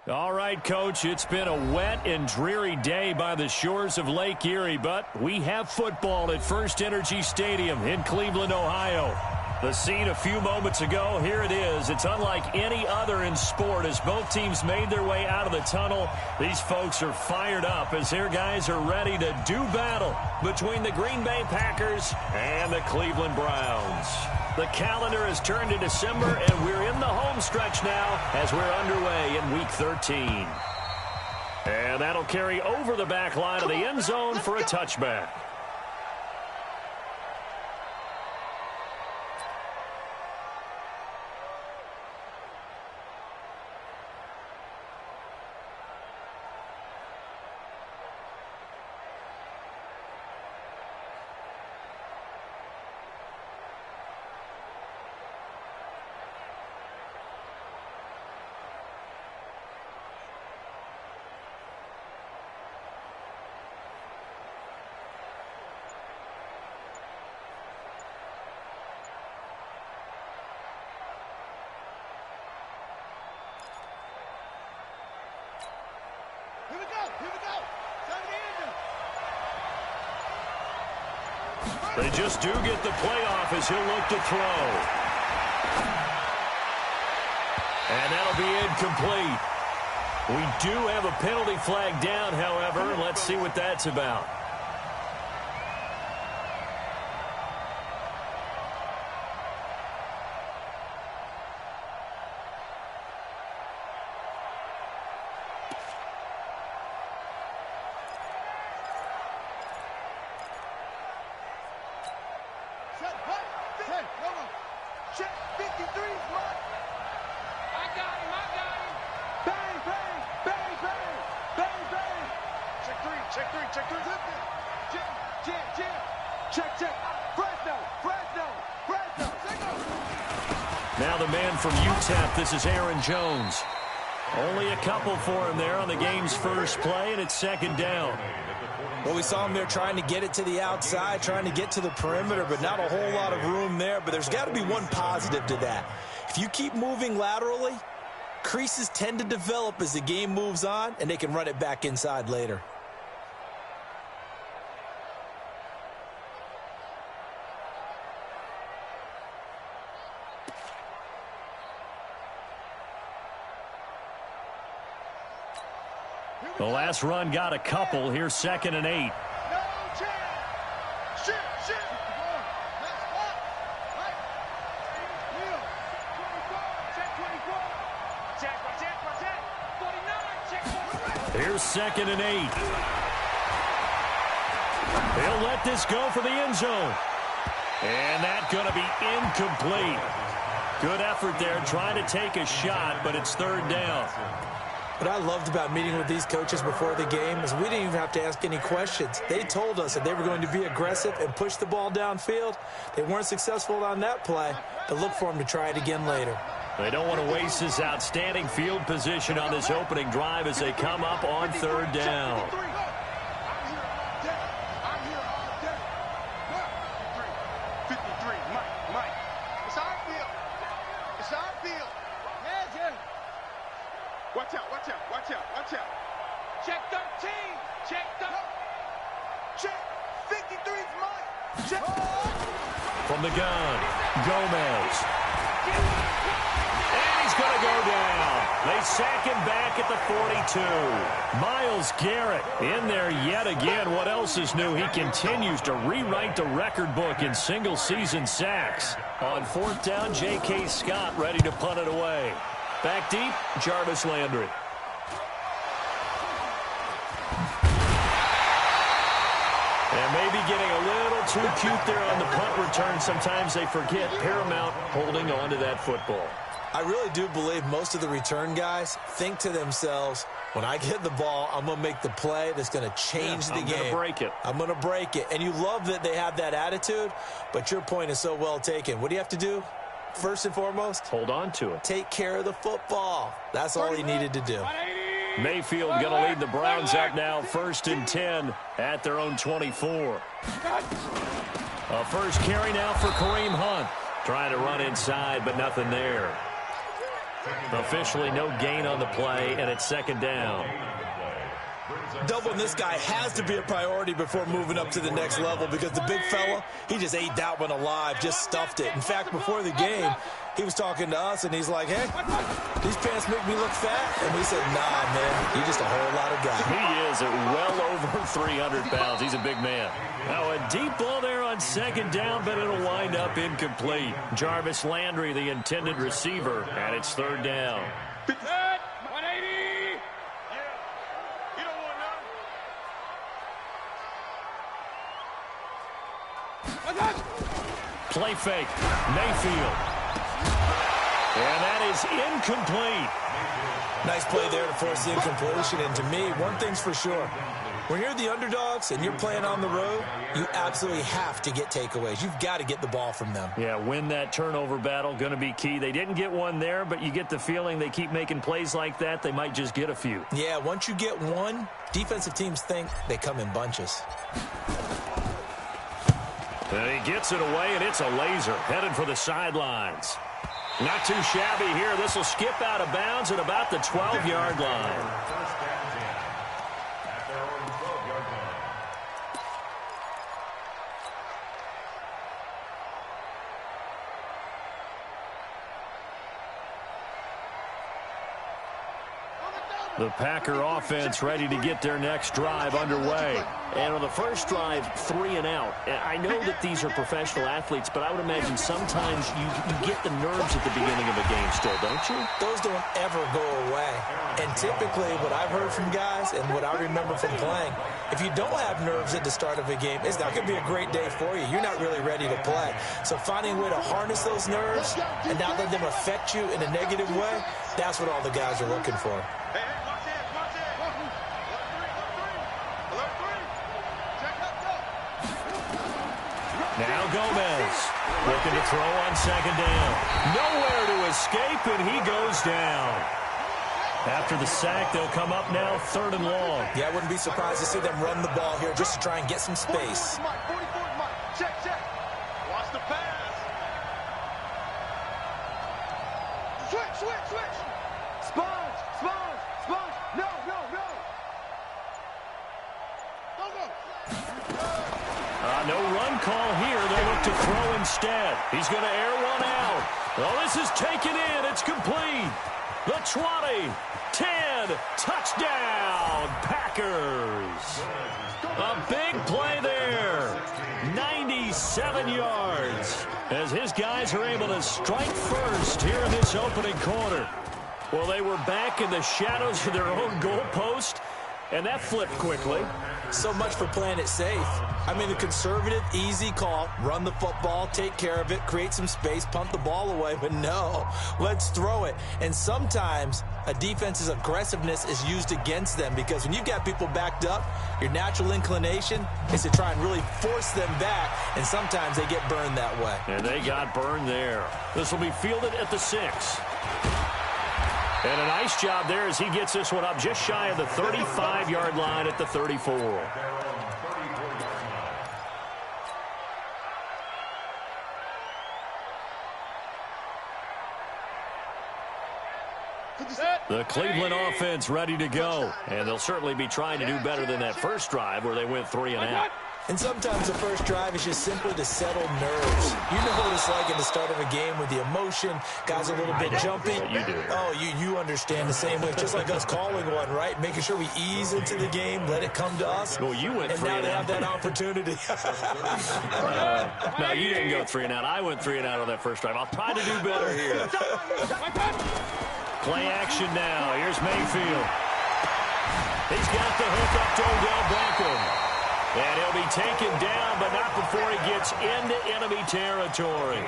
All right, Coach, it's been a wet and dreary day by the shores of Lake Erie, but we have football at First Energy Stadium in Cleveland, Ohio. The scene a few moments ago, here it is. It's unlike any other in sport as both teams made their way out of the tunnel. These folks are fired up as their guys are ready to do battle between the Green Bay Packers and the Cleveland Browns. The calendar has turned to December, and we're in the home stretch now as we're underway in Week 13. And that'll carry over the back line of the end zone for a touchback. They just do get the playoff as he'll look to throw. And that'll be incomplete. We do have a penalty flag down, however. Let's see what that's about. Now the man from UTEP, this is Aaron Jones. Only a couple for him there on the game's first play, and it's second down. Well, we saw him there trying to get it to the outside, trying to get to the perimeter, but not a whole lot of room there. But there's got to be one positive to that. If you keep moving laterally, creases tend to develop as the game moves on, and they can run it back inside later. The last run got a couple. Here's 2nd and 8. Here's 2nd and 8. They'll let this go for the end zone. And that's going to be incomplete. Good effort there trying to take a shot, but it's 3rd down. What I loved about meeting with these coaches before the game is we didn't even have to ask any questions. They told us that they were going to be aggressive and push the ball downfield. They weren't successful on that play, but look for them to try it again later. They don't want to waste this outstanding field position on this opening drive as they come up on 3rd down. Watch out. Check 13. Check 53's mine. Check. From the gun, Gomez. And he's going to go down. They sack him back at the 42. Myles Garrett in there yet again. What else is new? He continues to rewrite the record book in single-season sacks. On 4th down, J.K. Scott ready to punt it away. Back deep, Jarvis Landry. And maybe getting a little too cute there on the punt return. Sometimes they forget Paramount holding on to that football. I really do believe most of the return guys think to themselves, when I get the ball, I'm going to make the play that's going to change the game. I'm going to break it. I'm going to break it. And you love that they have that attitude, but your point is so well taken. What do you have to do? First and foremost, hold on to it. Take care of the football. That's all he needed to do. Mayfield going to lead the Browns out now, 1st and 10 at their own 24. A first carry now for Kareem Hunt. Trying to run inside, but nothing there. Officially no gain on the play, and it's second down. Doubling this guy has to be a priority before moving up to the next level because the big fella, he just ate that one alive, just stuffed it. In fact, before the game, he was talking to us, and he's like, hey, these pants make me look fat. And we said, nah, man, you're just a whole lot of guy. He is at well over 300 pounds. He's a big man. Now a deep ball there on second down, but it'll wind up incomplete. Jarvis Landry, the intended receiver, and it's third down. 180. You don't want none. Play fake. Mayfield. And that is incomplete. Nice play there to force the incompletion. And to me, one thing's for sure. When you're the underdogs and you're playing on the road, you absolutely have to get takeaways. You've got to get the ball from them. Yeah, win that turnover battle, going to be key. They didn't get one there, but you get the feeling they keep making plays like that, they might just get a few. Yeah, once you get one, defensive teams think they come in bunches. And he gets it away, and it's a laser headed for the sidelines. Not too shabby here. This will skip out of bounds at about the 12-yard line. The Packer offense ready to get their next drive underway. And on the first drive, 3 and out. I know that these are professional athletes, but I would imagine sometimes you get the nerves at the beginning of a game still, don't you? Those don't ever go away. And typically what I've heard from guys and what I remember from playing, if you don't have nerves at the start of a game, it's not going to be a great day for you. You're not really ready to play. So finding a way to harness those nerves and not let them affect you in a negative way, that's what all the guys are looking for. Now Gomez looking to throw on second down. Nowhere to escape, and he goes down. After the sack, they'll come up now third and long. Yeah, I wouldn't be surprised to see them run the ball here just to try and get some space. 44's Mike. Check. Watch the pass. Switch. Sponge. No. No run call here. They'll look to throw instead. He's going to air one out. Oh, this is taken in. It's complete. The 20, 10, touchdown, Packers. A big play there. 97 yards as his guys are able to strike first here in this opening quarter. Well, they were back in the shadows of their own goalpost, and that flipped quickly. So much for playing it safe. I mean, the conservative, easy call, run the football, take care of it, create some space, pump the ball away. But no, let's throw it. And sometimes a defense's aggressiveness is used against them because when you've got people backed up, your natural inclination is to try and really force them back, and sometimes they get burned that way. And they got burned there. This will be fielded at the 6. And a nice job there as he gets this one up just shy of the 35-yard line at the 34. The Cleveland offense ready to go. And they'll certainly be trying to do better than that first drive where they went 3 and out. And sometimes the first drive is just simply to settle nerves. You know what it's like at the start of a game with the emotion, guys are a little bit jumpy. You do. Oh, you understand the same way. Just like us calling one, right? Making sure we ease into the game, let it come to us. Well, you went 3 and and now they out. have that opportunity. No, you didn't go 3 and out. I went 3 and out on that first drive. I'll try to do better here. Play action now. Here's Mayfield. He's got the hook up to Odell Beckham. And he'll be taken down, but not before he gets into enemy territory.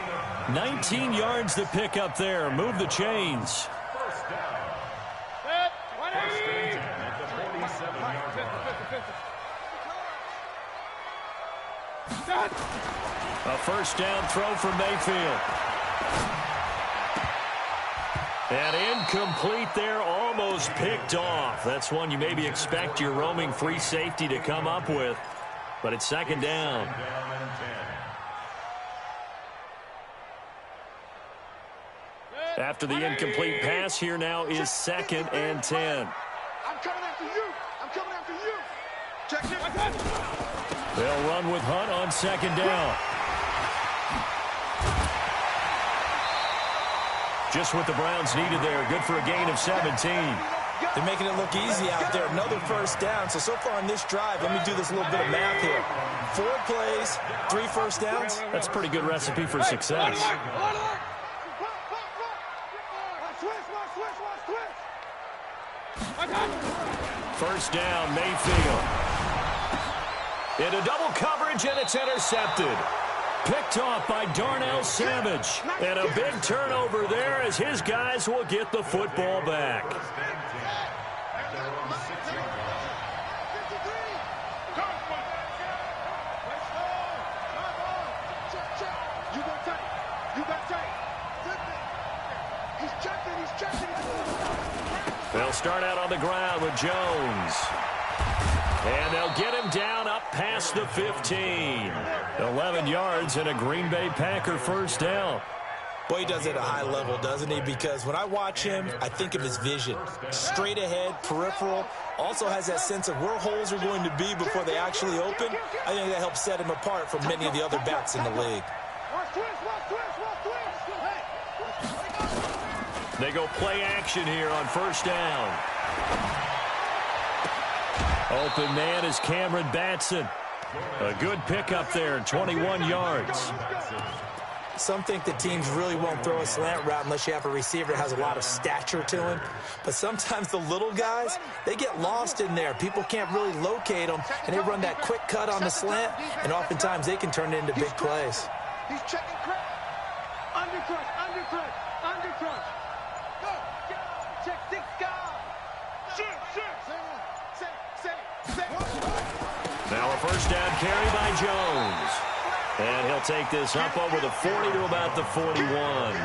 19 yards to pick up there. Move the chains. A first down throw for Mayfield. And incomplete there, almost picked off. That's one you maybe expect your roaming free safety to come up with. But it's second down. After the incomplete pass, here now is 2nd and 10. I'm coming after you. I'm coming after you. Check this. They'll run with Hunt on 2nd down. Just what the Browns needed there. Good for a gain of 17. They're making it look easy out there. Another first down. So far on this drive, let me do this little bit of math here. 4 plays, 3 first downs. That's a pretty good recipe for success. First down, Mayfield. Into double coverage, and it's intercepted. Picked off by Darnell Savage. And a big turnover there as his guys will get the football back. They'll start out on the ground with Jones. And they'll get him down up past the 15. 11 yards and a Green Bay Packer first down. Boy, he does it at a high level, doesn't he? Because when I watch him, I think of his vision. Straight ahead, peripheral. Also has that sense of where holes are going to be before they actually open. I think that helps set him apart from many of the other backs in the league. They go play action here on first down. Open man is Cameron Batson. A good pickup there, 21 yards. Some think that teams really won't throw a slant route unless you have a receiver that has a lot of stature to him. But sometimes the little guys, they get lost in there. People can't really locate them, and they run that quick cut on the slant, and oftentimes they can turn it into big plays. He's checking crack. Undercrush, undercrush, undercrush. Go, go, check 6 guys. Shoot. Now a first down carry by Jones. And he'll take this up over the 40 to about the 41.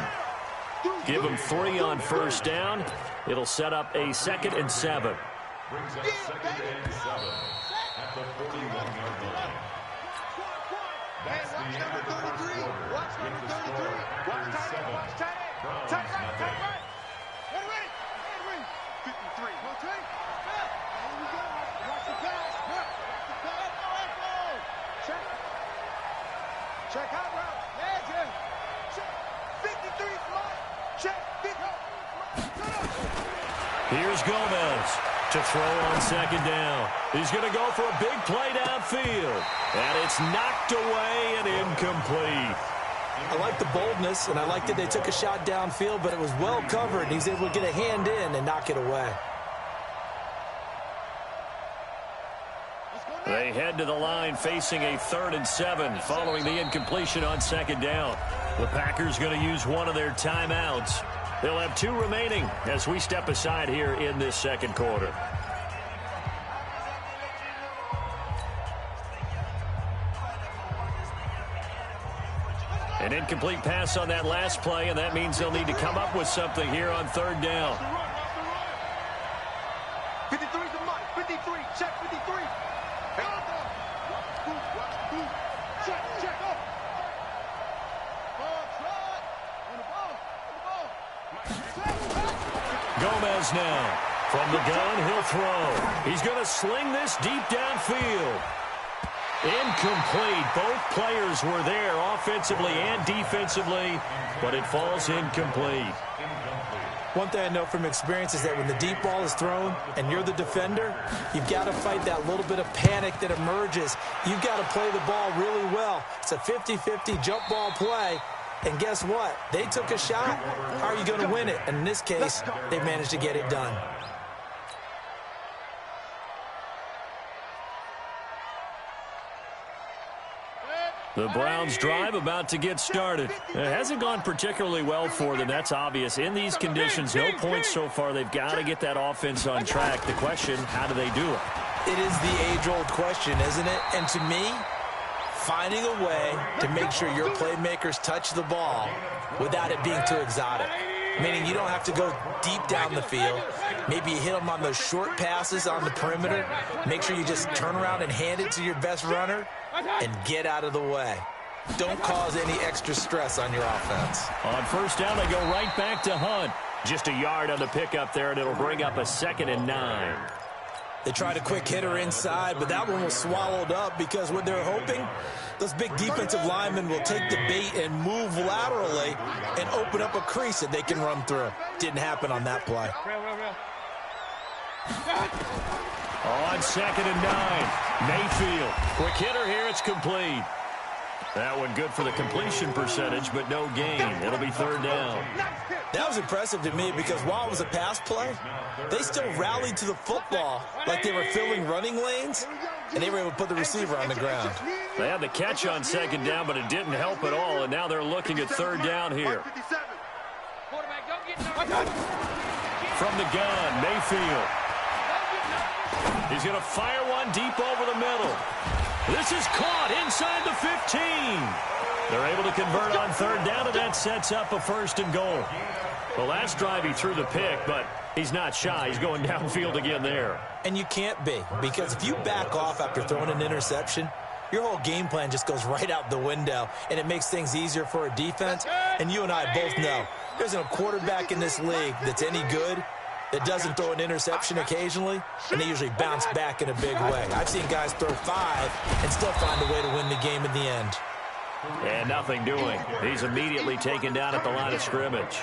Give him 3 on first down. It'll set up a 2nd and 7. At the 41-yard line. That's the end of the game. Number 4, number 7. Browns nothing. Ready. 53. Check out route. Yeah. Check. 53 slot. Check. Here's Gomez to throw on 2nd down. He's going to go for a big play downfield. And it's knocked away and incomplete. I like the boldness, and I like that they took a shot downfield, but it was well covered. He's able to get a hand in and knock it away. They head to the line facing a 3rd and 7 following the incompletion on 2nd down. The Packers going to use one of their timeouts. They'll have 2 remaining as we step aside here in this 2nd quarter. An incomplete pass on that last play, and that means they'll need to come up with something here on 3rd down. 53's the mark. 53. Check 53. Gomez now. From the gun, he'll throw. He's going to sling this deep downfield. Incomplete. Both players were there offensively and defensively, but it falls incomplete. One thing I know from experience is that when the deep ball is thrown and you're the defender, you've got to fight that little bit of panic that emerges. You've got to play the ball really well. It's a 50-50 jump ball play. And guess what? They took a shot. How are you going to win it? And in this case, they managed to get it done. The Browns drive about to get started. It hasn't gone particularly well for them. That's obvious. In these conditions, no points so far. They've got to get that offense on track. The question, how do they do it? It is the age-old question, isn't it? And to me, finding a way to make sure your playmakers touch the ball without it being too exotic. Meaning you don't have to go deep down the field. Maybe you hit them on those short passes on the perimeter. Make sure you just turn around and hand it to your best runner and get out of the way. Don't cause any extra stress on your offense. On first down, they go right back to Hunt. Just a yard on the pickup there, and it'll bring up a 2nd and 9. They tried a quick hitter inside, but that one was swallowed up because what they're hoping, those big defensive linemen will take the bait and move laterally and open up a crease that they can run through. Didn't happen on that play. On 2nd and 9, Mayfield. Quick hitter here, it's complete. That one good for the completion percentage, but no gain. It'll be 3rd down. That was impressive to me because while it was a pass play, they still rallied to the football like they were filling running lanes, and they were able to put the receiver on the ground. They had the catch on 2nd down, but it didn't help at all, and now they're looking at 3rd down here. From the gun, Mayfield. He's going to fire one deep over the middle. This is caught inside the 15. They're able to convert on 3rd down, and that sets up a 1st and goal. The last drive he threw the pick, but he's not shy. He's going downfield again there. And you can't be, because if you back off after throwing an interception, your whole game plan just goes right out the window, and it makes things easier for a defense. And you and I both know there's a quarterback in this league that's any good that doesn't throw an interception occasionally, and they usually bounce back in a big way. I've seen guys throw 5 and still find a way to win the game in the end. And nothing doing. He's immediately taken down at the line of scrimmage.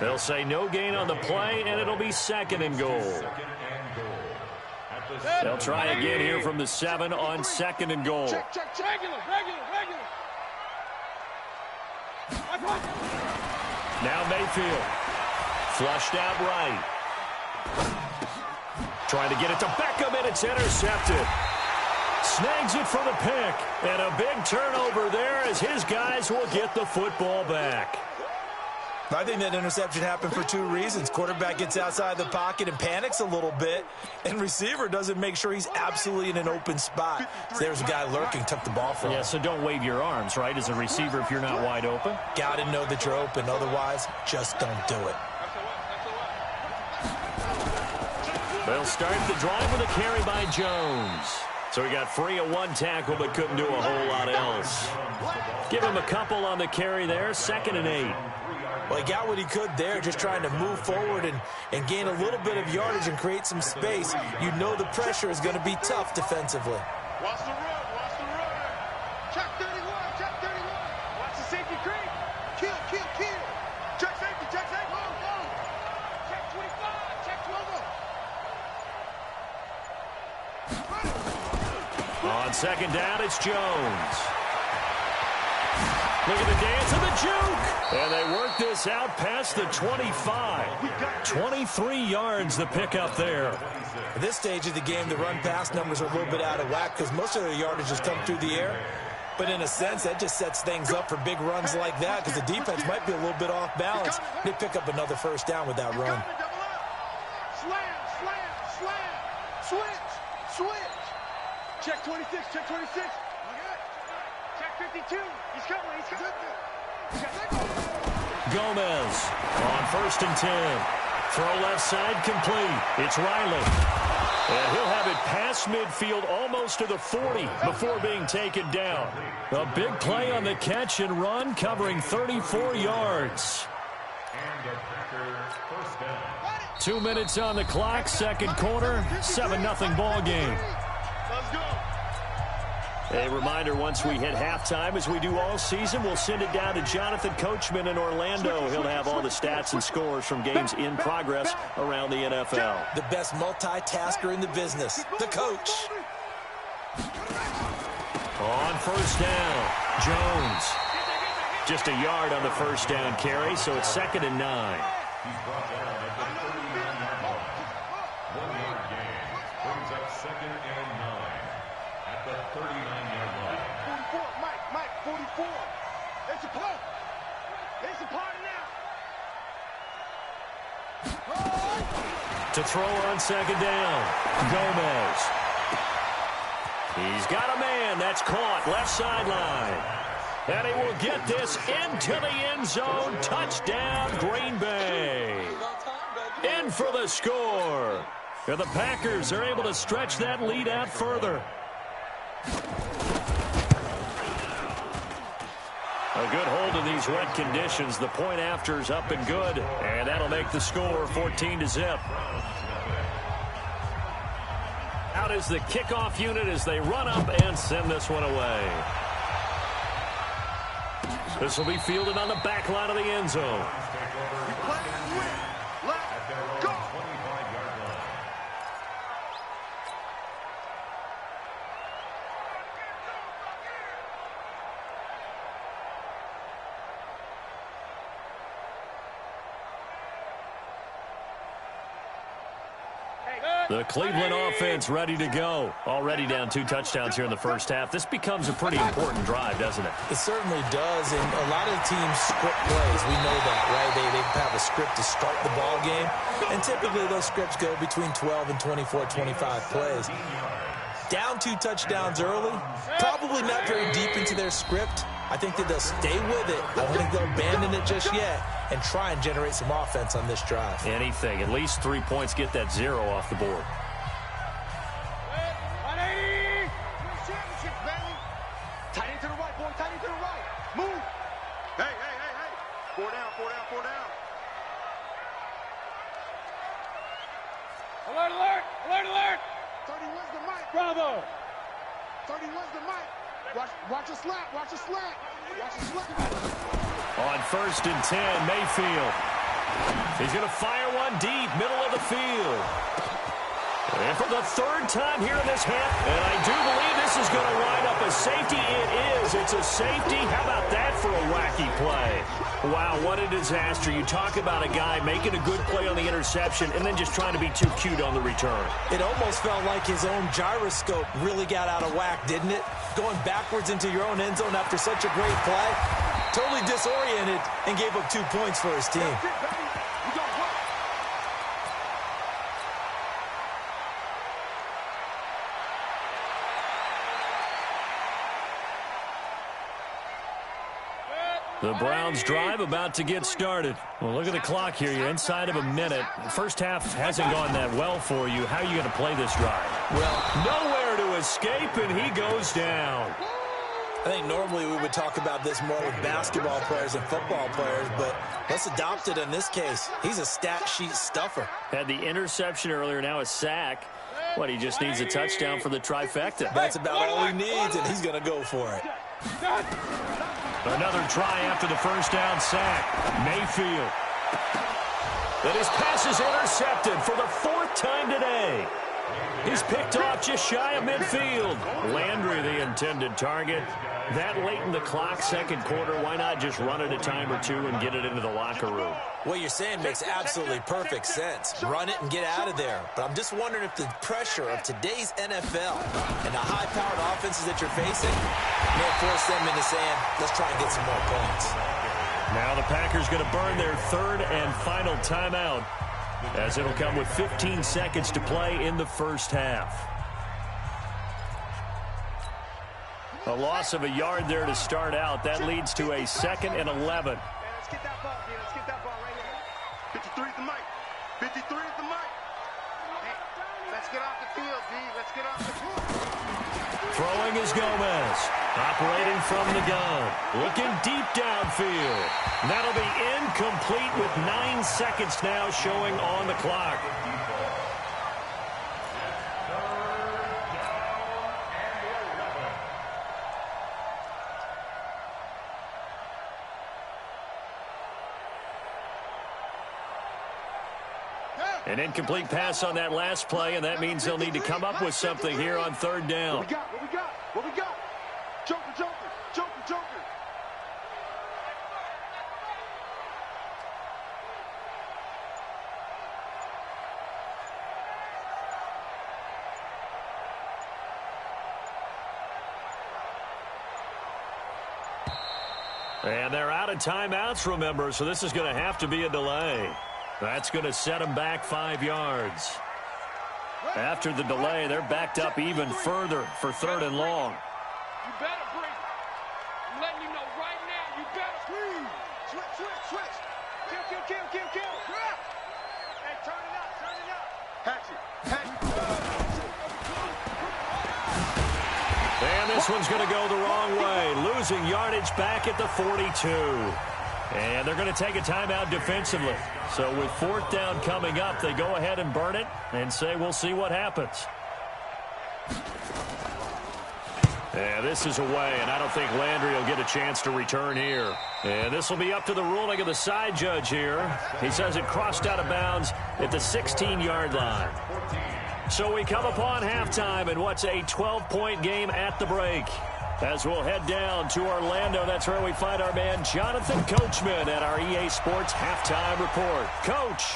They'll say no gain on the play, and it'll be 2nd and goal. They'll try again here from the 7 on 2nd and goal. Now Mayfield. Flushed out right. Trying to get it to Beckham, and it's intercepted. Snags it for the pick. And a big turnover there as his guys will get the football back. I think that interception happened for 2 reasons. Quarterback gets outside the pocket and panics a little bit, and receiver doesn't make sure he's absolutely in an open spot. So there's a guy lurking, took the ball from him. Yeah, so don't wave your arms, right, as a receiver if you're not wide open. Got to know that you're open. Otherwise, just don't do it. They'll start the drive with a carry by Jones. So he got free of 1 tackle but couldn't do a whole lot else. Give him a couple on the carry there, 2nd and 8. Well, he got what he could there, just trying to move forward and gain a little bit of yardage and create some space. You know the pressure is going to be tough defensively. Watch the run, watch the run. Check 31, check 31. Watch the safety creep. Kill, kill, kill. Check safety, check safety. Go, go. Check 25, check 12. On 2nd down, it's Jones. Look at the dance and the juke. And they work this out past the 25. 23 yards the pickup there. At this stage of the game, the run-pass numbers are a little bit out of whack because most of their yardage has come through the air. But in a sense, that just sets things up for big runs like that because the defense might be a little bit off balance. They pick up another 1st down with that run. Slam, slam, slam. Switch, switch. Check 26, check 26. Check 52. He's coming, he's coming. Gomez on 1st and 10. Throw left side complete. It's Riley. And he'll have it past midfield almost to the 40 before being taken down. A big play on the catch and run covering 34 yards. 2 minutes on the clock, 2nd quarter, 7-0 ball game. Let's go. A reminder, once we hit halftime, as we do all season, we'll send it down to Jonathan Coachman in Orlando. He'll have all the stats and scores from games in progress around the NFL. The best multitasker in the business, the coach. On 1st down, Jones. Just a yard on the 1st down carry, so it's 2nd and 9. It's a play. It's a party now. To throw on 2nd down, Gomez. He's got a man. That's caught left sideline. And he will get this into the end zone. Touchdown, Green Bay. In for the score. And the Packers are able to stretch that lead out further. A good hold in these wet conditions. The point after is up and good, and that'll make the score 14-0. Out is the kickoff unit as they run up and send this one away. This will be fielded on the back line of the end zone. The Cleveland offense ready to go. Already down 2 touchdowns here in the first half. This becomes a pretty important drive, doesn't it? It certainly does, and a lot of teams script plays. We know that, right? They have a script to start the ball game, and typically those scripts go between 12 and 24, 25 plays. Down 2 touchdowns early, probably not very deep into their script. I think that they'll stay with it. I don't think they'll abandon it just yet and try and generate some offense on this drive. Anything. At least 3 points, get that 0 off the board. 180! Championship, baby! Tight end to the right, boy. Tight end to the right. Move! Hey, hey, hey, hey! 4 down, 4 down, 4 down. Alert, alert! Alert, alert! 30, where's the mic? Bravo! 30, where's the mic? Watch a slant, watch a slant. Watch a slant. On 1st and 10, Mayfield. He's going to fire one deep, middle of the field. And for the 3rd time here in this half, and I do believe this is going to wind up a safety. It is. It's a safety. How about that for a wacky play? Wow, what a disaster. You talk about a guy making a good play on the interception and then just trying to be too cute on the return. It almost felt like his own gyroscope really got out of whack, didn't it? Going backwards into your own end zone after such a great play. Totally disoriented and gave up 2 points for his team. The Browns drive about to get started. Well, look at the clock here. You're inside of a minute. The first half hasn't gone that well for you. How are you going to play this drive? Well, nowhere to escape, and he goes down. I think normally we would talk about this more with basketball players and football players, but let's adopt it in this case. He's a stat sheet stuffer. Had the interception earlier, now a sack. What, he just needs a touchdown for the trifecta. That's about all he needs, and he's going to go for it. Another try after the first down sack. Mayfield. And his pass is intercepted for the 4th time today. He's picked off just shy of midfield. Landry, the intended target. That late in the clock, 2nd quarter, why not just run it a time or 2 and get it into the locker room? What you're saying makes absolutely perfect sense. Run it and get out of there. But I'm just wondering if the pressure of today's NFL and the high-powered offenses that you're facing may force them into saying, let's try and get some more points. Now the Packers going to burn their 3rd and final timeout, as it'll come with 15 seconds to play in the first half. A loss of a yard there to start out. That leads to a 2nd and 11. Let's get that ball, man. Let's get that ball right here. 53 is the mic. 53 is the mic. Hey, let's get off the field, D. Let's get off the field. Throwing is Gomez. Operating from the gun. Looking deep downfield. That'll be incomplete with 9 seconds now showing on the clock. An incomplete pass on that last play, and that means they'll need to come up with something here on 3rd down. What we got? What we got? What we got? Joker, Joker, Joker, Joker. And they're out of timeouts, remember, so this is going to have to be a delay. That's going to set them back 5 yards. After the delay, they're backed up even further for 3rd and long. You better bring it. I'm letting you know right now, you better switch. Switch. Kill. Hey, turn it up. Hatchet. And this this one's going to go the wrong way. Losing yardage back at the 42. And they're going to take a timeout defensively. So with 4th down coming up, they go ahead and burn it and say we'll see what happens. Yeah, this is away, and I don't think Landry will get a chance to return here. And this will be up to the ruling of the side judge here. He says it crossed out of bounds at the 16-yard line. So we come upon halftime in what's a 12-point game at the break. As we'll head down to Orlando, that's where we find our man Jonathan Coachman at our EA Sports Halftime Report. Coach,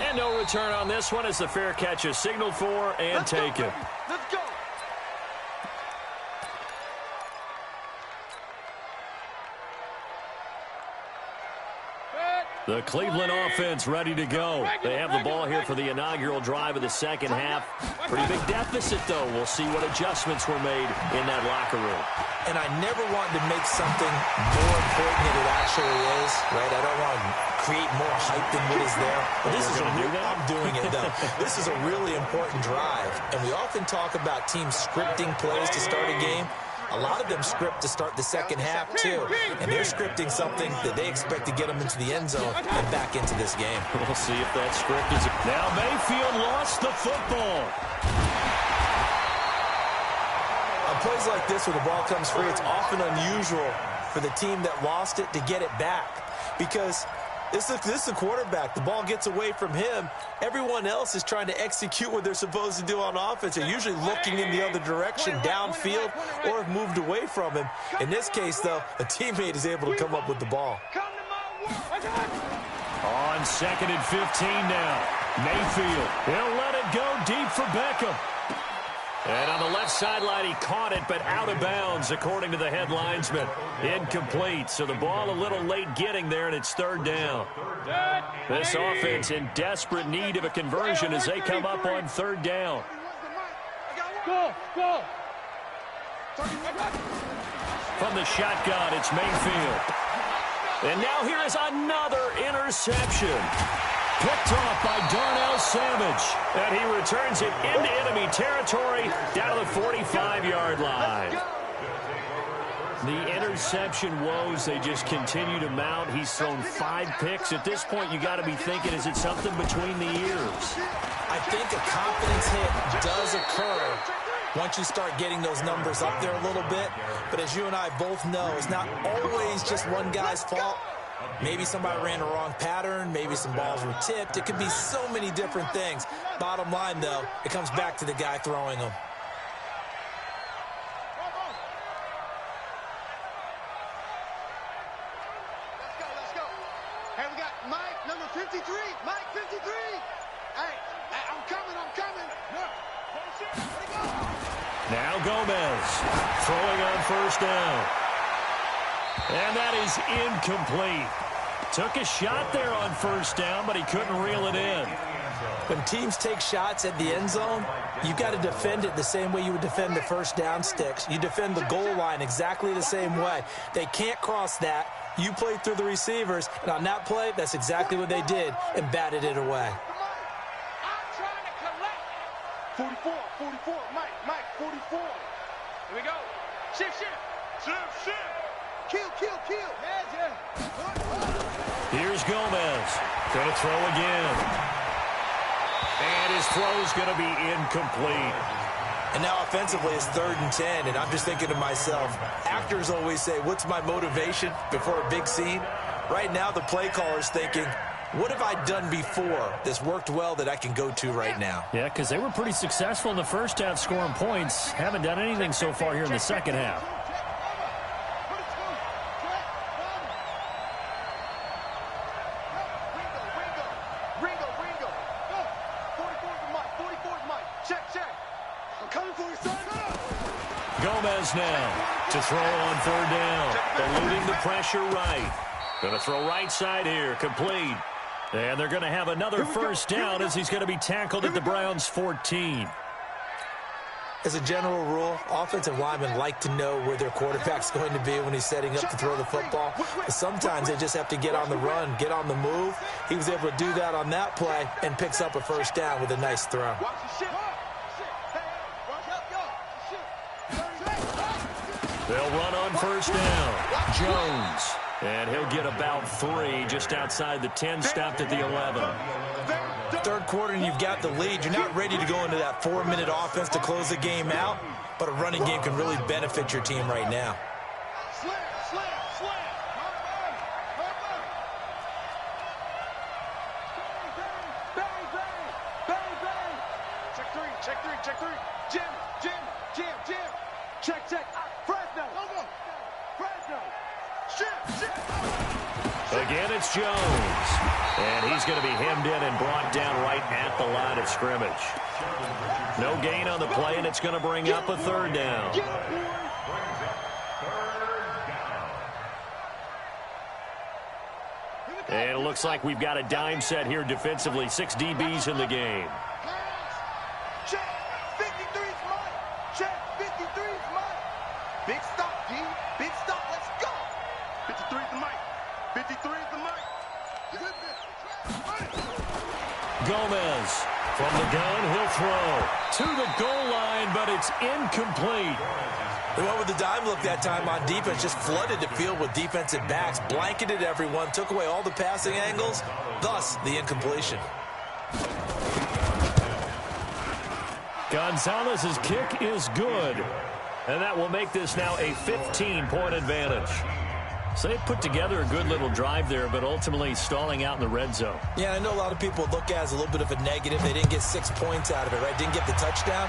and no return on this one as the fair catch is signaled for and taken. Let's go. The Cleveland offense ready to go. They have the ball here for the inaugural drive of the second half. Pretty big deficit, though. We'll see what adjustments were made in that locker room. And I never wanted to make something more important than it actually is, right? I don't want to create more hype than what is there. But this is I'm doing it, though. This is a really important drive. And we often talk about teams scripting plays to start a game. A lot of them script to start the second half, too. And they're scripting something that they expect to get them into the end zone and back into this game. We'll see if that script is... Now Mayfield lost the football. On plays like this where the ball comes free, it's often unusual for the team that lost it to get it back. Because this is a quarterback. The ball gets away from him. Everyone else is trying to execute what they're supposed to do on offense. They're usually looking in the other direction, downfield, or have moved away from him. In this case, though, a teammate is able to come up with the ball. On 2nd and 15 now. Mayfield. He'll let it go deep for Beckham. And on the left sideline, he caught it, but out of bounds, according to the head linesman. Incomplete, so the ball a little late getting there, and it's 3rd down. This offense in desperate need of a conversion as they come up on 3rd down. Go. From the shotgun, it's Mayfield. And now here is another interception. Picked off by Darnell Savage. And he returns it into enemy territory down to the 45-yard line. The interception woes, they just continue to mount. He's thrown 5 picks. At this point, you got to be thinking, is it something between the ears? I think a confidence hit does occur once you start getting those numbers up there a little bit. But as you and I both know, it's not always just one guy's fault. Maybe somebody ran a wrong pattern. Maybe some balls were tipped. It could be so many different things. Bottom line, though, it comes back to the guy throwing them. Let's go. Hey, we got Mike, number 53. Mike, 53. Hey, I'm coming. Now Gomez throwing on 1st down. And that is incomplete. Took a shot there on 1st down, but he couldn't reel it in. When teams take shots at the end zone, you've got to defend it the same way you would defend the 1st down sticks. You defend the goal line exactly the same way. They can't cross that. You play through the receivers, and on that play, that's exactly what they did and batted it away. I'm trying to collect. 44. Mike, 44. Here we go. Shift. Kill. Yeah. Here's Gomez. Going to throw again. And his throw's going to be incomplete. And now offensively it's 3rd and 10, and I'm just thinking to myself, actors always say, what's my motivation before a big scene? Right now the play caller's thinking, what have I done before that's worked well that I can go to right now? Yeah, because they were pretty successful in the first half scoring points. Haven't done anything so far here in the second half. Gomez now to throw on 3rd down. Eluding the pressure right. Going to throw right side here. Complete. And they're going to have another 1st down as he's going to be tackled at the Browns' 14. As a general rule, offensive linemen like to know where their quarterback's going to be when he's setting up to throw the football. But sometimes they just have to get on the run, get on the move. He was able to do that on that play and picks up a 1st down with a nice throw. They'll run on first down. Jones. And he'll get about 3 just outside the 10, stopped at the 11. Third quarter and you've got the lead. You're not ready to go into that 4-minute offense to close the game out, but a running game can really benefit your team right now. Check three. Jim. Check. Fresno. Shit. Again, it's Jones. And he's going to be hemmed in and brought down right at the line of scrimmage. No gain on the play, and it's going to bring up a third down. And it looks like we've got a dime set here defensively. 6 DBs in the game. Check. 53's mine. Check. 53's mine. Big stop, D. Big stop. Let's go. 53's the mic. 53's the mic. Gomez from the gun. He'll throw to the goal line, but it's incomplete. They went with the dime look that time on defense, just flooded the field with defensive backs, blanketed everyone, took away all the passing angles, thus the incompletion. Gonzalez's kick is good, and that will make this now a 15-point advantage. So they put together a good little drive there, but ultimately stalling out in the red zone. Yeah, I know a lot of people look at it as a little bit of a negative. They didn't get 6 points out of it, right? Didn't get the touchdown.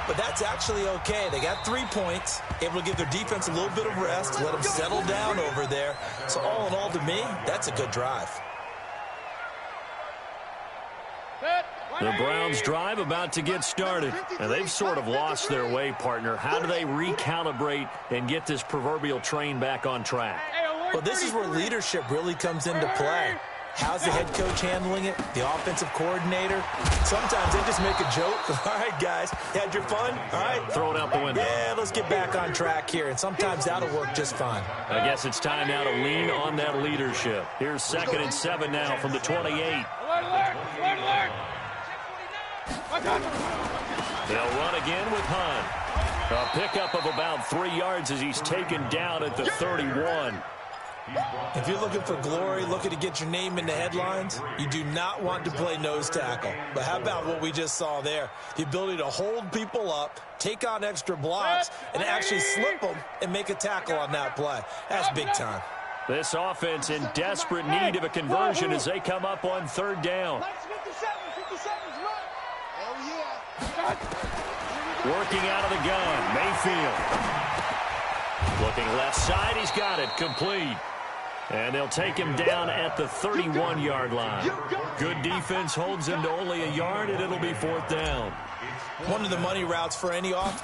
But that's actually okay. They got 3 points, able to give their defense a little bit of rest, let them settle down over there. So all in all, to me, that's a good drive. The Browns' drive about to get started, and they've sort of lost their way, partner. How do they recalibrate and get this proverbial train back on track? Well, this is where leadership really comes into play. How's the head coach handling it? The offensive coordinator? Sometimes they just make a joke. All right, guys, you had your fun? All right. Throw it out the window. Yeah, let's get back on track here, and sometimes that'll work just fine. I guess it's time now to lean on that leadership. Here's 2nd and 7 now from the 28. They'll run again with Hunt. A pickup of about 3 yards as he's taken down at the 31. If you're looking for glory, looking to get your name in the headlines, you do not want to play nose tackle. But how about what we just saw there? The ability to hold people up, take on extra blocks, and actually slip them and make a tackle on that play. That's big time. This offense in desperate need of a conversion as they come up on 3rd down. Working out of the gun, Mayfield. Looking left side, he's got it, complete. And they'll take him down at the 31-yard line. Good defense holds him to only a yard, and it'll be 4th down. One of the money routes for any off.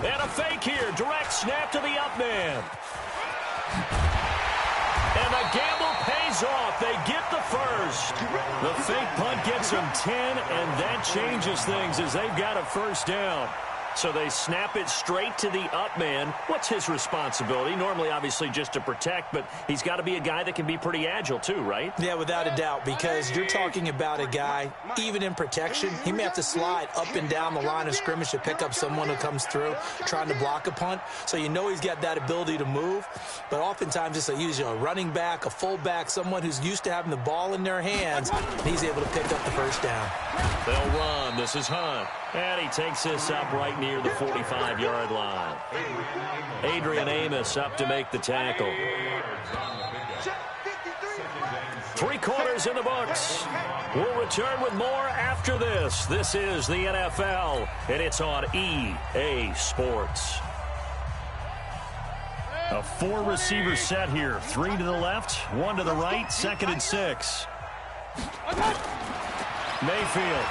And a fake here, direct snap to the up man. And the gamble pays off. They get the first. The fake punt gets them 10, and that changes things as they've got a 1st down. So they snap it straight to the up man. What's his responsibility? Normally, obviously, just to protect, but he's got to be a guy that can be pretty agile too, right? Yeah, without a doubt, because you're talking about a guy, even in protection, he may have to slide up and down the line of scrimmage to pick up someone who comes through trying to block a punt. So you know he's got that ability to move, but oftentimes it's usually a running back, a fullback, someone who's used to having the ball in their hands, and he's able to pick up the 1st down. They'll run. This is Hunt. And he takes this up right near the 45-yard line. Adrian Amos up to make the tackle. 3 quarters in the books. We'll return with more after this. This is the NFL, and it's on EA Sports. A 4-receiver set here. 3 to the left, 1 to the right, 2nd and 6. Mayfield.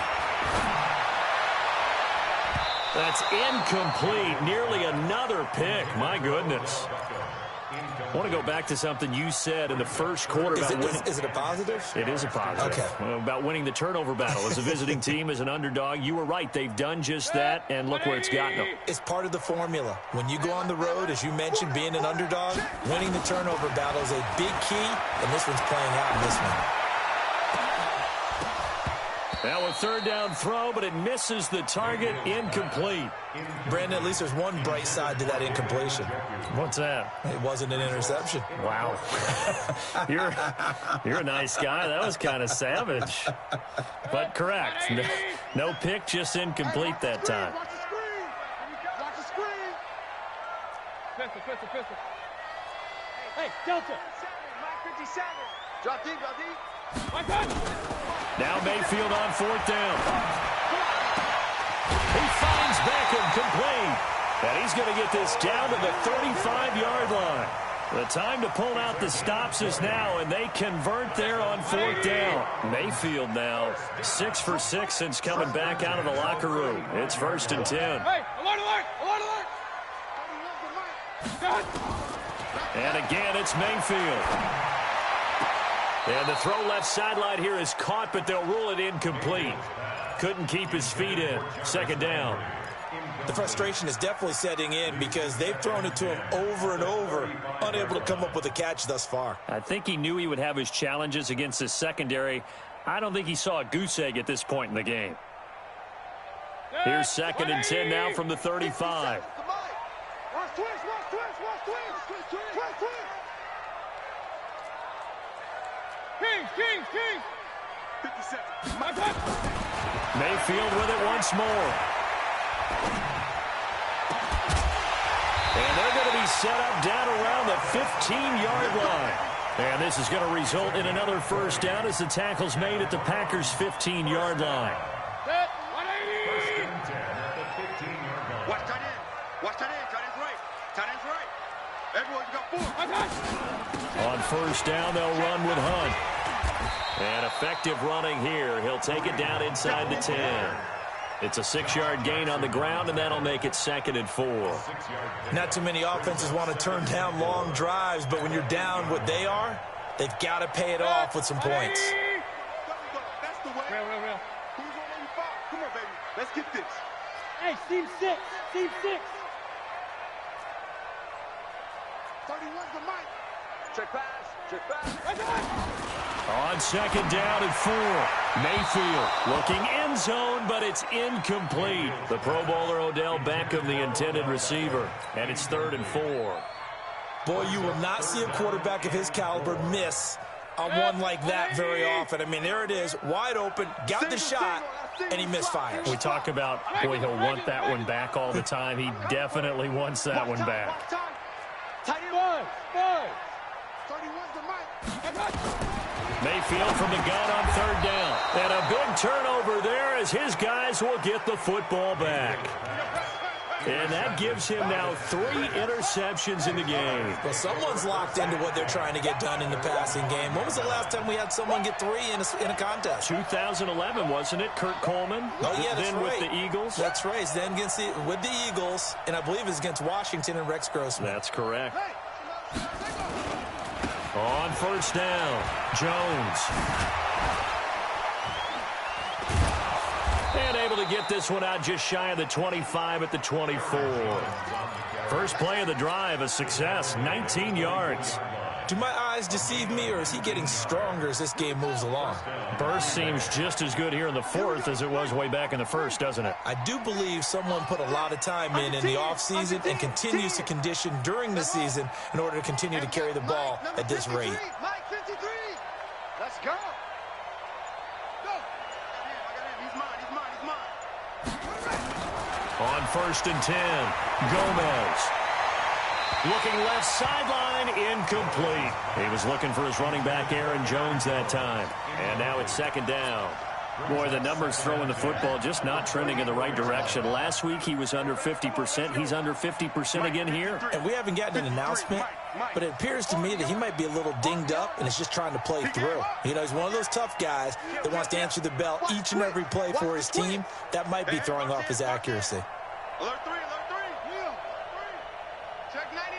That's incomplete. Nearly another pick. My goodness. I want to go back to something you said in the first quarter about winning. Is it a positive? It is a positive. Okay. About winning the turnover battle as a visiting team, as an underdog. You were right. They've done just that, and look where it's gotten them. It's part of the formula. When you go on the road, as you mentioned, being an underdog, winning the turnover battle is a big key, and this one's playing out in this one. Now a third down throw, but it misses the target, incomplete. Brandon, at least there's one bright side to that incompletion. What's that? It wasn't an interception. Wow. You're a nice guy. That was kind of savage. But correct. No pick, just incomplete that time. Watch the screen. Watch the screen. Pistol. Hey, Delta. Mike 57. Drop deep. Now Mayfield on fourth down. He finds Beckham complete. And he's going to get this down to the 35-yard line. The time to pull out the stops is now, and they convert there on fourth down. Mayfield now 6 for 6 since coming back out of the locker room. It's 1st and 10. Hey, alert. And again, it's Mayfield. And the throw left sideline here is caught, but they'll rule it incomplete. Couldn't keep his feet in. 2nd down. The frustration is definitely setting in because they've thrown it to him over and over, unable to come up with a catch thus far. I think he knew he would have his challenges against his secondary. I don't think he saw a goose egg at this point in the game. Here's 2nd and 10 now from the 35. Watch twist. King. 57. Mayfield with it once more. And they're going to be set up down around the 15-yard line. And this is going to result in another first down as the tackle's made at the Packers' 15-yard line. Set. 180. Watch tight end. Tight end's right. Everyone, you got 4. On first down, they'll run with Hunt. And effective running here. He'll take it down inside the 10. It's a 6-yard gain on the ground, and that'll make it 2nd and 4. Not too many offenses want to turn down long drives, but when you're down what they are, they've got to pay it off with some points. That's the way. Real. Who's on 85? Come on, baby. Let's get this. Hey, Team 6. 31's the mic. Check pass. On 2nd down and 4. Mayfield looking end zone, but it's incomplete. The Pro Bowler Odell Beckham, the intended receiver. And it's 3rd and 4. Boy, you will not see a quarterback of his caliber miss on one like that very often. I mean, there it is, wide open, got the shot, and he misfires. We talk about, boy, he'll want that one back all the time. He definitely wants that one back. Tight end. 31's the mic. Mayfield from the gun on 3rd down. And a big turnover there as his guys will get the football back. And that gives him now 3 interceptions in the game. Well, someone's locked into what they're trying to get done in the passing game. When was the last time we had someone get 3 in a contest? 2011, wasn't it? Kurt Coleman? Oh, yeah, that's then right. with the Eagles? That's right. Then with the Eagles, and I believe it's against Washington and Rex Grossman. That's correct. On first down, Jones. And able to get this one out just shy of the 25 at the 24. First play of the drive, a success, 19 yards. Do my eyes deceive me, or is he getting stronger as this game moves along? Burst seems just as good here in the 4th as it was way back in the 1st, doesn't it? I do believe someone put a lot of time in the offseason and continues to condition during the season in order to continue to carry the ball at this rate. Mike 53. Let's go. He's mine. On 1st and 10, Gomez. Looking left sideline, incomplete. He was looking for his running back, Aaron Jones, that time. And now it's 2nd down. Boy, the numbers throwing the football just not trending in the right direction. Last week he was under 50%. He's under 50% again here. And we haven't gotten an announcement, but it appears to me that he might be a little dinged up and is just trying to play through. You know, he's one of those tough guys that wants to answer the bell each and every play for his team. That might be throwing off his accuracy. Alert 3. Check 99.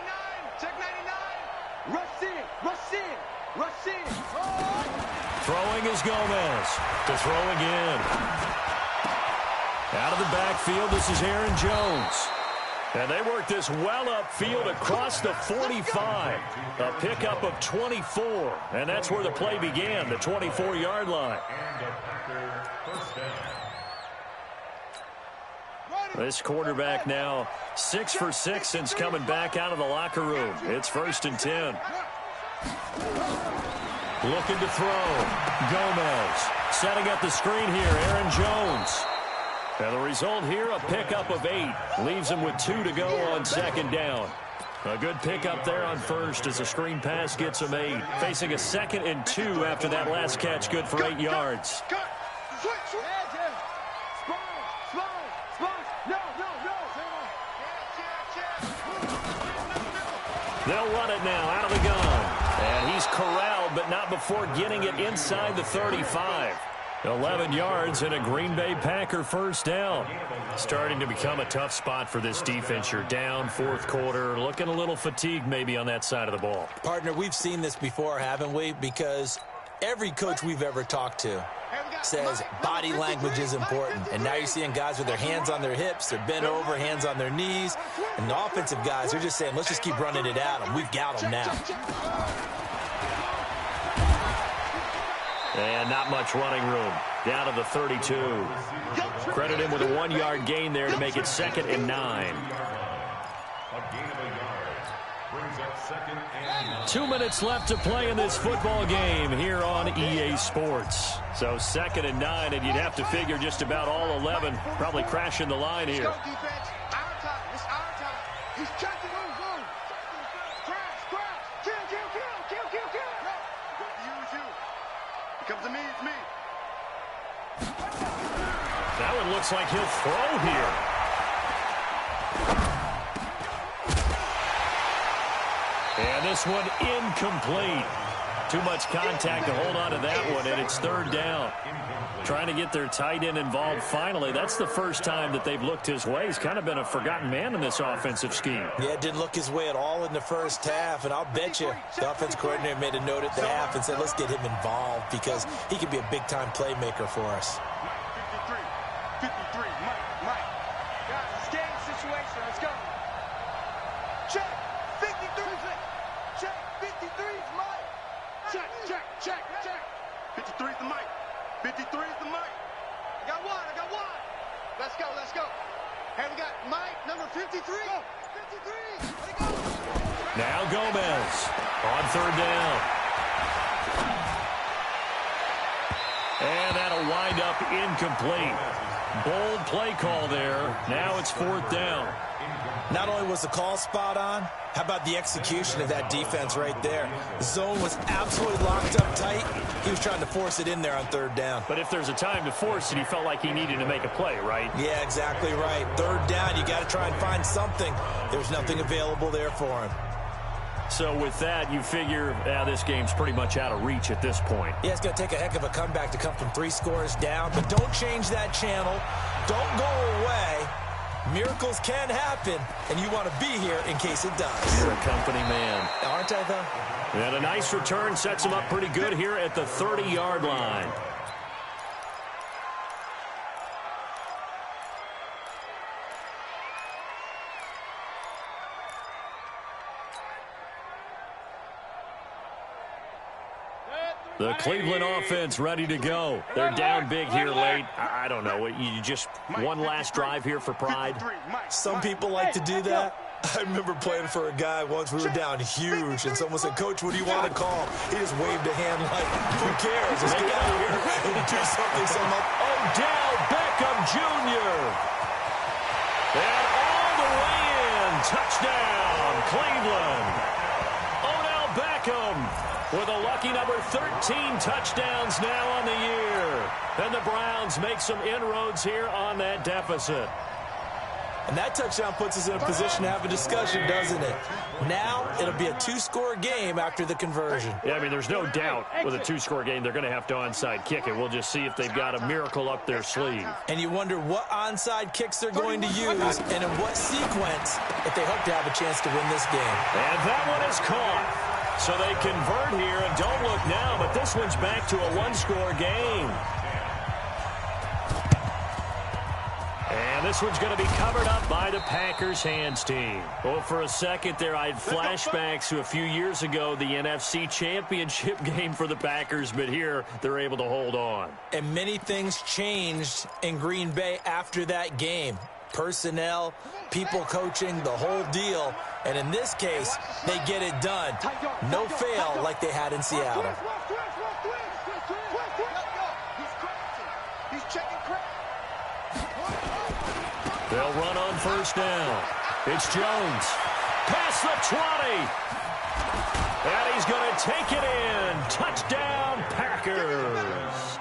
Rush in. Throwing is Gomez. To throw again. Out of the backfield, this is Aaron Jones. And they work this well upfield across the 45. A pickup of 24. And that's where the play began, the 24-yard line. This quarterback now 6 for 6 since coming back out of the locker room. It's 1st and 10. Looking to throw. Gomez setting up the screen here. Aaron Jones. And the result here, a pickup of 8. Leaves him with 2 to go on 2nd down. A good pickup there on 1st as a screen pass gets him 8. Facing a 2nd and 2 after that last catch, good for 8 yards. They'll run it now out of the gun. And he's corralled, but not before getting it inside the 35. 11 yards and a Green Bay Packer 1st down. Starting to become a tough spot for this defense. You're down 4th quarter, looking a little fatigued maybe on that side of the ball. Partner, we've seen this before, haven't we? Because every coach we've ever talked to says body language is important. And now you're seeing guys with their hands on their hips, they're bent over, hands on their knees. And the offensive guys, they're just saying, let's just keep running it at them. We've got them now. And not much running room. Down to the 32. Credit him with a 1-yard gain there to make it 2nd and 9. 2 minutes left to play in this football game here on EA Sports. So 2nd and 9, and you'd have to figure just about all 11 probably crashing the line here. That one looks like he'll throw here. And this one incomplete. Too much contact to hold on to that one, and it's 3rd down. Trying to get their tight end involved finally. That's the first time that they've looked his way. He's kind of been a forgotten man in this offensive scheme. Yeah, it didn't look his way at all in the first half, and I'll bet you the offensive coordinator made a note at the half and said, let's get him involved because he could be a big-time playmaker for us. 53, Mike. Guys, it's game situation. Let's go. Check. 53. Check. 53's Mike. Check. 53's the Mike. 53's the Mike. I got one. Let's go. Hey, we got Mike, number 53. Go. 53. Let it go. Now Gomez on 3rd down. And that'll wind up incomplete. Bold play call there. Now it's 4th down. Not only was the call spot on, how about the execution of that defense right there? The zone was absolutely locked up tight. He was trying to force it in there on 3rd down. But if there's a time to force it, he felt like he needed to make a play, right? Yeah, exactly right. 3rd down, you got to try and find something. There's nothing available there for him. So with that, you figure this game's pretty much out of reach at this point. Yeah, it's going to take a heck of a comeback to come from 3 scores down, but don't change that channel. Don't go away. Miracles can happen, and you want to be here in case it does. You're a company man. Aren't I, though? And a nice return sets him up pretty good here at the 30-yard line. The Cleveland offense ready to go. They're down big here late. I don't know. You just one last drive here for pride? Some people like to do that. I remember playing for a guy once. We were down huge, and someone said, Coach, what do you want to call? He just waved a hand like, who cares? Let's get out of here and do something. Odell Beckham Jr. And all the way in. Touchdown, Cleveland. Odell Beckham with a lucky number 13 touchdowns now on the year. And the Browns make some inroads here on that deficit. And that touchdown puts us in a position to have a discussion, doesn't it? Now it'll be a 2-score game after the conversion. Yeah, I mean, there's no doubt with a 2-score game they're going to have to onside kick it. We'll just see if they've got a miracle up their sleeve. And you wonder what onside kicks they're going to use and in what sequence if they hope to have a chance to win this game. And that one is caught. So they convert here, and don't look now, but this one's back to a 1-score game. And This one's going to be covered up by the Packers hands team. Well, for a second there, I had flashbacks to a few years ago, the NFC Championship game for the Packers, but here they're able to hold on. And many things changed in Green Bay after that game. Personnel, people coaching, the whole deal. And in this case, they get it done. No fail like they had in Seattle. They'll run on first down. It's Jones. Past the 20. And he's going to take it in. Touchdown, Packers.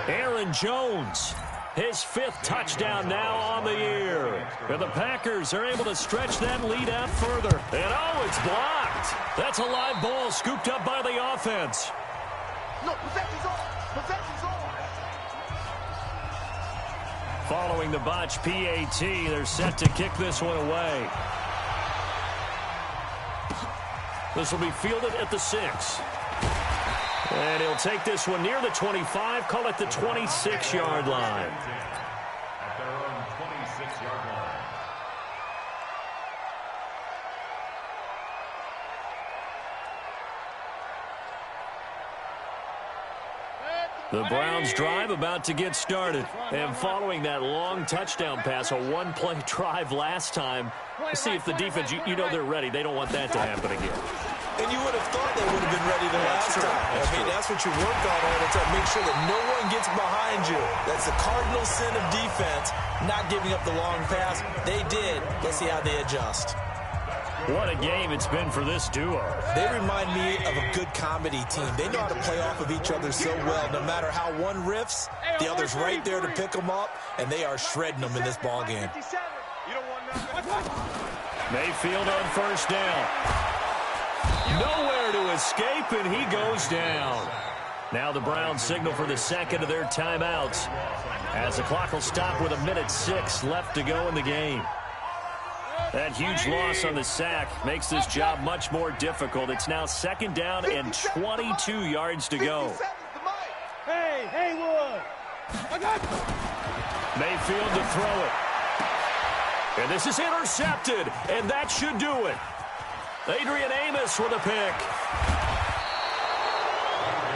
Aaron Jones, his 5th touchdown now on the year. And the Packers are able to stretch that lead out further. And oh, it's blocked. That's a live ball scooped up by the offense. No, possession's on. Possession's on. Following the botch PAT, they're set to kick this one away. This will be fielded at the 6. And he'll take this one near the 25, call it the 26-yard line. At their own 26-yard line. The Browns drive about to get started. And following that long touchdown pass, a one-play drive last time, let's see if the defense, you know they're ready. They don't want that to happen again. And you would have thought they would have been ready the last time. I mean, that's what you work on all the time. Make sure that no one gets behind you. That's the cardinal sin of defense, not giving up the long pass. They did. Let's see how they adjust. What a game it's been for this duo. They remind me of a good comedy team. They know how to play off of each other so well. No matter how one riffs, the other's right there to pick them up, and they are shredding them in this ball game. Mayfield on first down. Nowhere to escape, and he goes down. Now the Browns signal for the second of their timeouts, as the clock will stop with 1:06 left to go in the game. That huge loss on the sack makes this job much more difficult. It's now 2nd down and 22 yards to go. Hey, Haywood. Mayfield to throw it. And this is intercepted, and that should do it. Adrian Amos with a pick.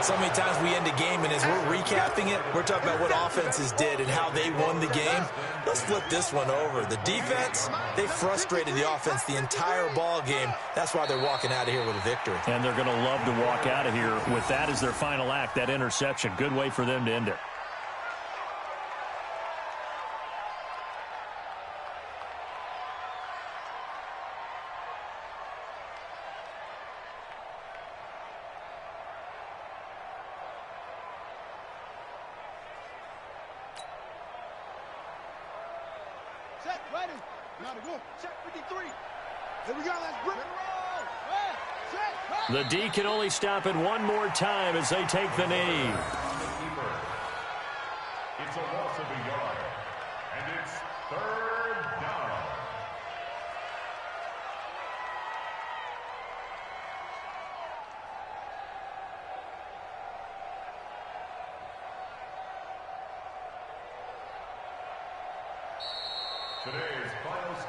So many times we end a game, and as we're recapping it, we're talking about what offenses did and how they won the game. Let's flip this one over. The defense, they frustrated the offense the entire ball game. That's why they're walking out of here with a victory. And they're going to love to walk out of here with that as their final act, that interception. Good way for them to end it. Set, ready. Now to go. Check 53. Here we go. Let's bring it roll. Set, The D can only stop it one more time as they take the knee. It's a loss of a yard. And it's 3rd down.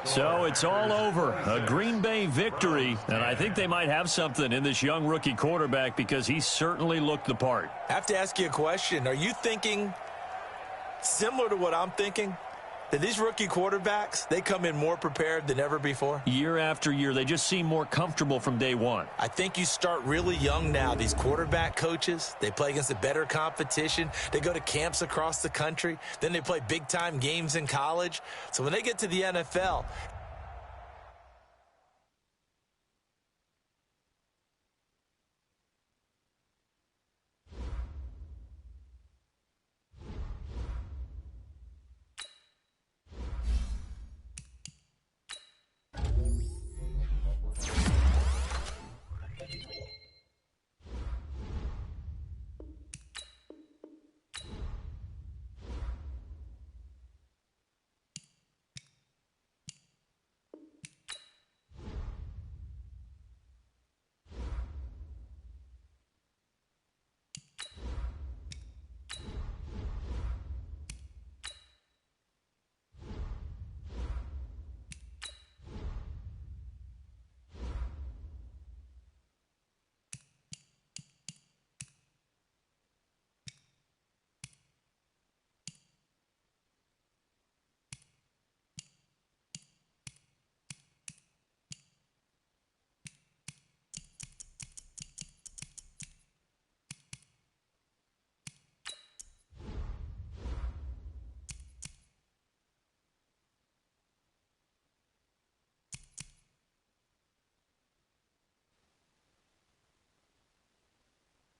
So it's all over. A Green Bay victory, and I think they might have something in this young rookie quarterback because he certainly looked the part. I have to ask you a question. Are you thinking similar to what I'm thinking? That these rookie quarterbacks, they come in more prepared than ever before? Year after year, they just seem more comfortable from day one. I think you start really young now. These quarterback coaches, they play against a better competition. They go to camps across the country. Then they play big-time games in college. So when they get to the NFL,